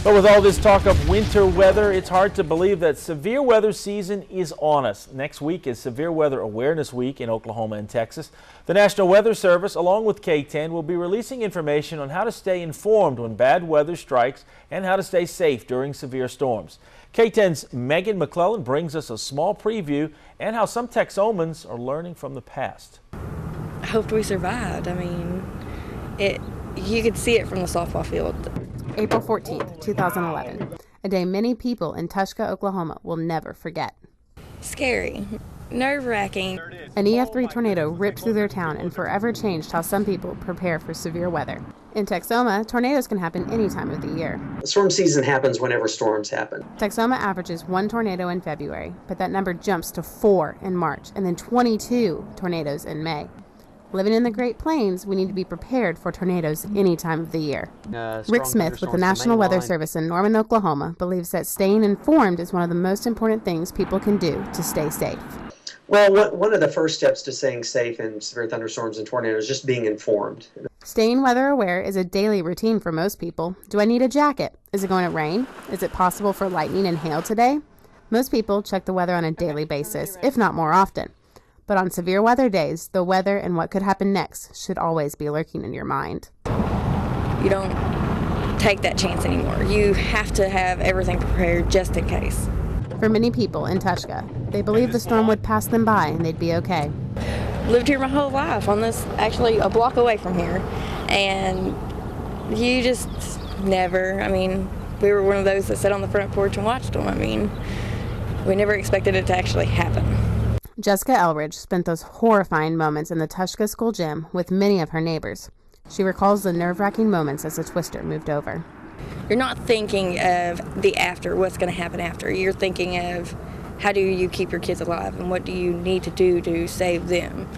But with all this talk of winter weather, it's hard to believe that severe weather season is on us. Next week is Severe Weather Awareness Week in Oklahoma and Texas. The National Weather Service, along with KTEN, will be releasing information on how to stay informed when bad weather strikes and how to stay safe during severe storms. KTEN's Megan McClellan brings us a small preview and how some Texomans are learning from the past. I hoped we survived. I mean, you could see it from the softball field. April 14th, 2011, a day many people in Tushka, Oklahoma will never forget. Scary, nerve-wracking. An EF3 tornado ripped through their town and forever changed how some people prepare for severe weather. In Texoma, tornadoes can happen any time of the year. Storm season happens whenever storms happen. Texoma averages 1 tornado in February, but that number jumps to 4 in March and then 22 tornadoes in May. Living in the Great Plains, we need to be prepared for tornadoes any time of the year. Rick Smith with the National Weather Service in Norman, Oklahoma, believes that staying informed is one of the most important things people can do to stay safe. Well, one of the first steps to staying safe in severe thunderstorms and tornadoes is just being informed. Staying weather aware is a daily routine for most people. Do I need a jacket? Is it going to rain? Is it possible for lightning and hail today? Most people check the weather on a daily basis, if not more often. But on severe weather days, the weather and what could happen next should always be lurking in your mind. You don't take that chance anymore. You have to have everything prepared just in case. For many people in Tushka, they believe the storm would pass them by and they'd be okay. Lived here my whole life on this, actually a block away from here, and you just never, we were one of those that sat on the front porch and watched them. We never expected it to actually happen. Jessica Elridge spent those horrifying moments in the Tushka school gym with many of her neighbors. She recalls the nerve-wracking moments as the twister moved over. You're not thinking of the after, what's going to happen after. You're thinking of how do you keep your kids alive and what do you need to do to save them.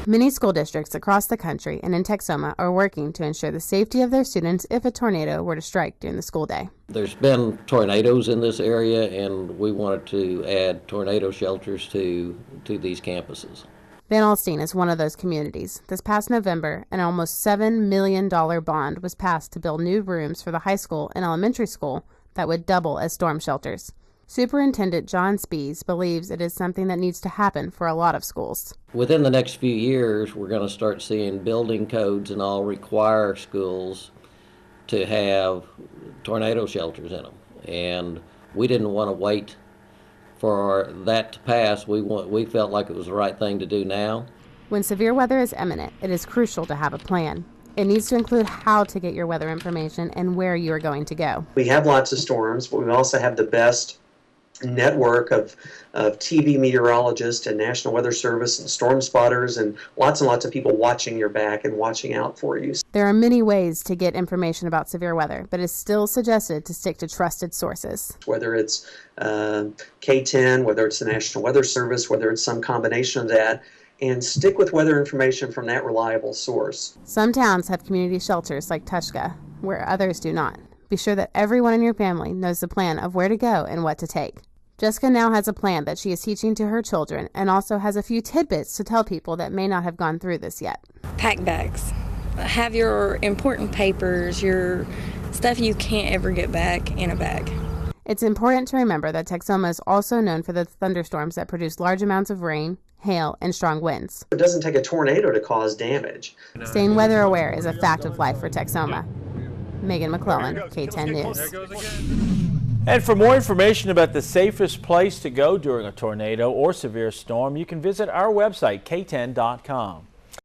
Many school districts across the country and in Texoma are working to ensure the safety of their students if a tornado were to strike during the school day. There's been tornadoes in this area, and we wanted to add tornado shelters to these campuses. Van Alstyne is one of those communities. This past November, an almost $7 million bond was passed to build new rooms for the high school and elementary school that would double as storm shelters. Superintendent John Spees believes it is something that needs to happen for a lot of schools. Within the next few years, we're going to start seeing building codes and all require schools to have tornado shelters in them. And we didn't want to wait for that to pass. We felt like it was the right thing to do now. When severe weather is imminent, it is crucial to have a plan. It needs to include how to get your weather information and where you are going to go. We have lots of storms, but we also have the best network of TV meteorologists and National Weather Service and storm spotters and lots of people watching your back and watching out for you. There are many ways to get information about severe weather, but it's still suggested to stick to trusted sources. Whether it's KTEN, whether it's the National Weather Service, whether it's some combination of that, and stick with weather information from that reliable source. Some towns have community shelters like Tushka, where others do not. Be sure that everyone in your family knows the plan of where to go and what to take. Jessica now has a plan that she is teaching to her children and also has a few tidbits to tell people that may not have gone through this yet. Pack bags. Have your important papers, your stuff you can't ever get back in a bag. It's important to remember that Texoma is also known for the thunderstorms that produce large amounts of rain, hail, and strong winds. It doesn't take a tornado to cause damage. Staying weather aware is a fact of life for Texoma. Megan McClellan, KTEN News. And for more information about the safest place to go during a tornado or severe storm, you can visit our website, KTEN.com.